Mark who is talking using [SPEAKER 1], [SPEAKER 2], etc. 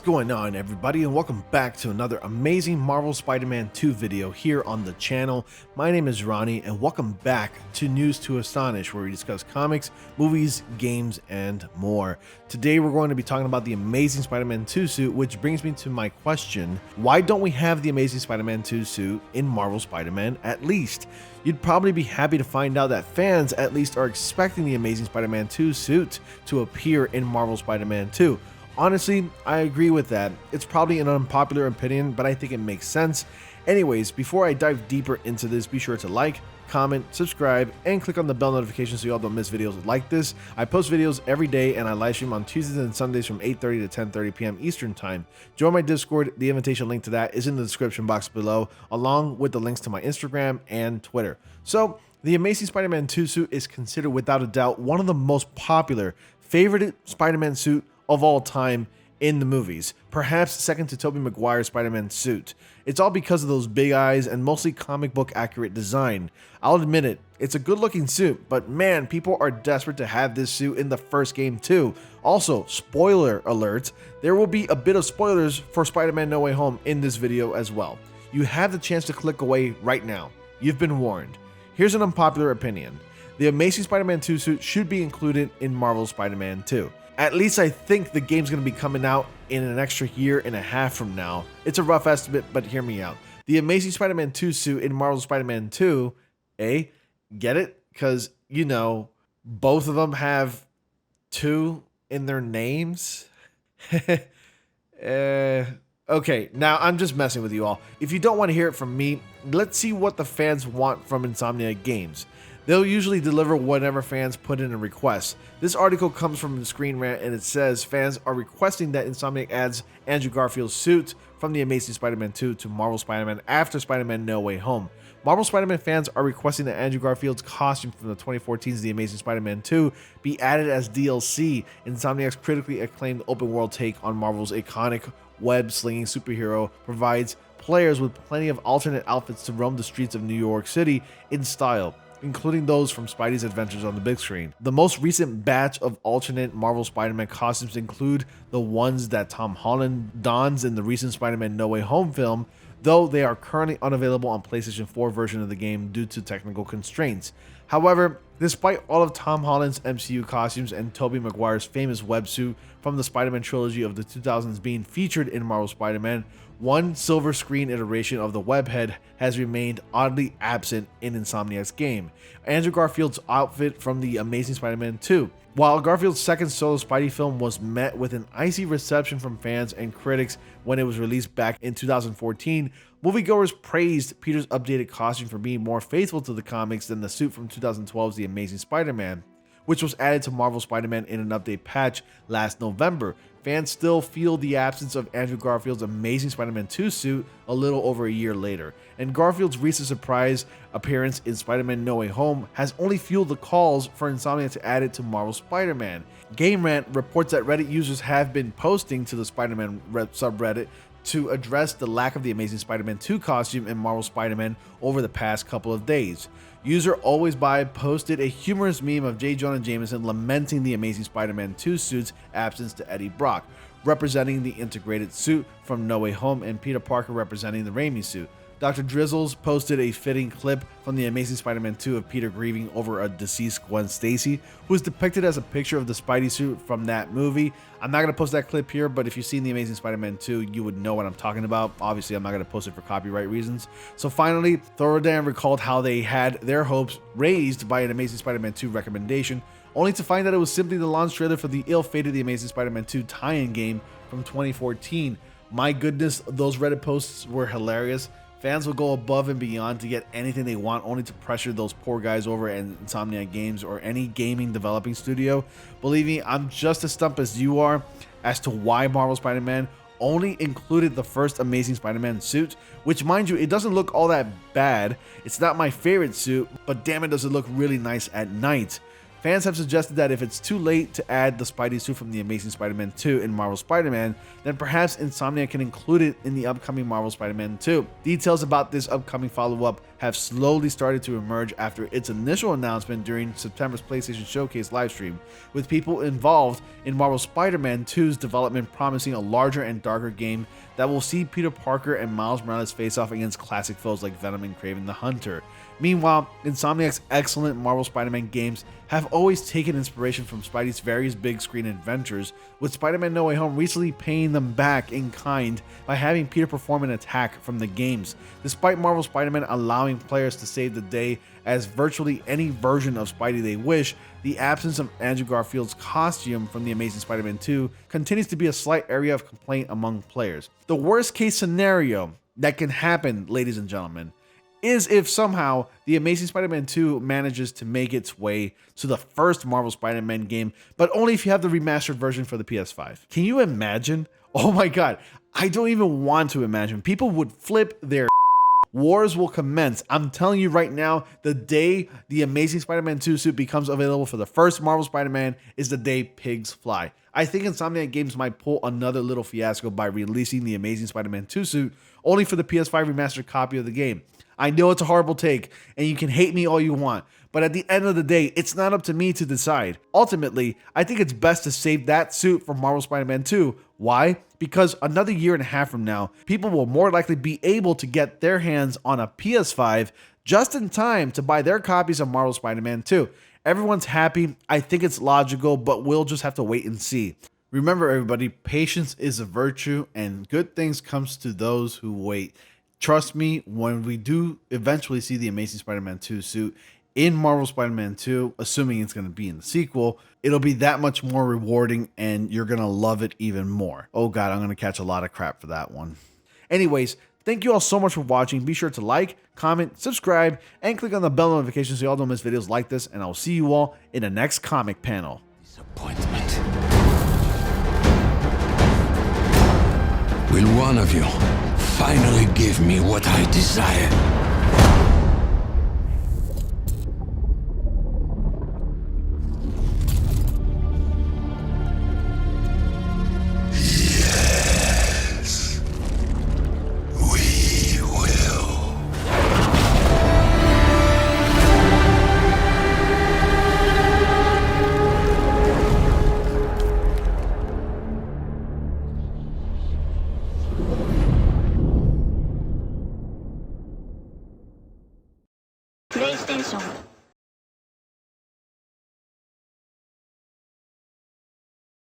[SPEAKER 1] going on, everybody, and welcome back to another amazing Marvel Spider-Man 2 video here on the channel. My name is Ronnie, and welcome back to News to Astonish, where we discuss comics, movies, games, and more. Today we're going to be talking about the Amazing Spider-Man 2 suit, which brings me to my question: why don't we have the Amazing Spider-Man 2 suit in Marvel Spider-Man at least? You'd probably be happy to find out that fans at least are expecting the Amazing Spider-Man 2 suit to appear in Marvel Spider-Man 2. Honestly, I agree with that. It's probably an unpopular opinion, but I think it makes sense. Anyways, before I dive deeper into this, be sure to like, comment, subscribe, and click on the bell notification so y'all don't miss videos like this. I post videos every day, and I live stream on Tuesdays and Sundays from 8:30 to 10:30 p.m. Eastern Time. Join my Discord. The invitation link to that is in the description box below, along with the links to my Instagram and Twitter. So, the Amazing Spider-Man 2 suit is considered without a doubt one of the most popular, favorited Spider-Man suit of all time in the movies, perhaps second to Tobey Maguire's Spider-Man suit. It's all because of those big eyes and mostly comic book accurate design. I'll admit it, it's a good looking suit, but man, people are desperate to have this suit in the first game too. Also, spoiler alert, there will be a bit of spoilers for Spider-Man No Way Home in this video as well. You have the chance to click away right now. You've been warned. Here's an unpopular opinion. The Amazing Spider-Man 2 suit should be included in Marvel Spider-Man 2. At least I think the game's going to be coming out in an extra year and a half from now. It's a rough estimate, but hear me out. The Amazing Spider-Man 2 suit in Marvel Spider-Man 2, get it? Because, you know, both of them have 2 in their names. Okay, now I'm just messing with you all. If you don't want to hear it from me, let's see what the fans want from Insomniac Games. They'll usually deliver whatever fans put in a request. This article comes from the Screen Rant, and it says fans are requesting that Insomniac adds Andrew Garfield's suit from The Amazing Spider-Man 2 to Marvel Spider-Man after Spider-Man No Way Home. Marvel Spider-Man fans are requesting that Andrew Garfield's costume from the 2014's The Amazing Spider-Man 2 be added as DLC, Insomniac's critically acclaimed open-world take on Marvel's iconic web-slinging superhero provides players with plenty of alternate outfits to roam the streets of New York City in style, including those from Spidey's adventures on the big screen. The most recent batch of alternate Marvel Spider-Man costumes include the ones that Tom Holland dons in the recent Spider-Man No Way Home film, though they are currently unavailable on PlayStation 4 version of the game due to technical constraints. However, despite all of Tom Holland's MCU costumes and Tobey Maguire's famous websuit from the Spider-Man trilogy of the 2000s being featured in Marvel Spider-Man, one silver screen iteration of the webhead has remained oddly absent in Insomniac's game: Andrew Garfield's outfit from The Amazing Spider-Man 2. While Garfield's second solo Spidey film was met with an icy reception from fans and critics when it was released back in 2014, moviegoers praised Peter's updated costume for being more faithful to the comics than the suit from 2012's The Amazing Spider-Man, which was added to Marvel Spider-Man in an update patch last November. Fans still feel the absence of Andrew Garfield's Amazing Spider-Man 2 suit a little over a year later, and Garfield's recent surprise appearance in Spider-Man No Way Home has only fueled the calls for Insomniac to add it to Marvel Spider-Man. Game Rant reports that Reddit users have been posting to the Spider-Man subreddit to address the lack of the Amazing Spider-Man 2 costume in Marvel Spider-Man over the past couple of days. User Always Buy posted a humorous meme of J. Jonah Jameson lamenting the Amazing Spider-Man 2 suit's absence to Eddie Brock, representing the integrated suit from No Way Home, and Peter Parker representing the Raimi suit. Dr. Drizzles posted a fitting clip from The Amazing Spider-Man 2 of Peter grieving over a deceased Gwen Stacy, who is depicted as a picture of the Spidey suit from that movie. I'm not going to post that clip here, but if you've seen The Amazing Spider-Man 2, you would know what I'm talking about. Obviously, I'm not going to post it for copyright reasons. So finally, Thorodan recalled how they had their hopes raised by an Amazing Spider-Man 2 recommendation, only to find that it was simply the launch trailer for the ill-fated The Amazing Spider-Man 2 tie-in game from 2014. My goodness, those Reddit posts were hilarious. Fans will go above and beyond to get anything they want, only to pressure those poor guys over at Insomniac Games or any gaming developing studio. Believe me, I'm just as stumped as you are as to why Marvel Spider-Man only included the first Amazing Spider-Man suit, which, mind you, it doesn't look all that bad. It's not my favorite suit, but damn it, does it look really nice at night. Fans have suggested that if it's too late to add the Spidey suit from The Amazing Spider-Man 2 in Marvel Spider-Man, then perhaps Insomniac can include it in the upcoming Marvel Spider-Man 2. Details about this upcoming follow-up have slowly started to emerge after its initial announcement during September's PlayStation Showcase livestream, with people involved in Marvel's Spider-Man 2's development promising a larger and darker game that will see Peter Parker and Miles Morales face off against classic foes like Venom and Kraven the Hunter. Meanwhile, Insomniac's excellent Marvel Spider-Man games have always taken inspiration from Spidey's various big screen adventures, with Spider-Man No Way Home recently paying them back in kind by having Peter perform an attack from the games. Despite Marvel Spider-Man allowing players to save the day as virtually any version of Spidey they wish, the absence of Andrew Garfield's costume from The Amazing Spider-Man 2 continues to be a slight area of complaint among players. The worst case scenario that can happen, ladies and gentlemen, is if somehow The Amazing Spider-Man 2 manages to make its way to the first Marvel Spider-Man game, but only if you have the remastered version for the PS5. Can you imagine? Oh my god, I don't even want to imagine. People would flip their wars will commence. I'm telling you right now, the day the Amazing Spider-Man 2 suit becomes available for the first Marvel Spider-Man is the day pigs fly. I think Insomniac Games might pull another little fiasco by releasing the Amazing Spider-Man 2 suit only for the PS5 remastered copy of the game. I know it's a horrible take, and you can hate me all you want, but at the end of the day, it's not up to me to decide. Ultimately, I think it's best to save that suit for Marvel Spider-Man 2. Why? Because another year and a half from now, people will more likely be able to get their hands on a PS5 just in time to buy their copies of Marvel Spider-Man 2. Everyone's happy. I think it's logical, but we'll just have to wait and see. Remember, everybody, patience is a virtue, and good things comes to those who wait. Trust me, when we do eventually see the Amazing Spider-Man 2 suit in Marvel Spider-Man 2, assuming it's going to be in the sequel, it'll be that much more rewarding and you're going to love it even more. Oh god, I'm going to catch a lot of crap for that one. Anyways, thank you all so much for watching. Be sure to like, comment, subscribe, and click on the bell notification so you all don't miss videos like this, and I'll see you all in the next comic panel.
[SPEAKER 2] Disappointment. Will one of you finally give me what I desire? Yes, we will.
[SPEAKER 3] PlayStation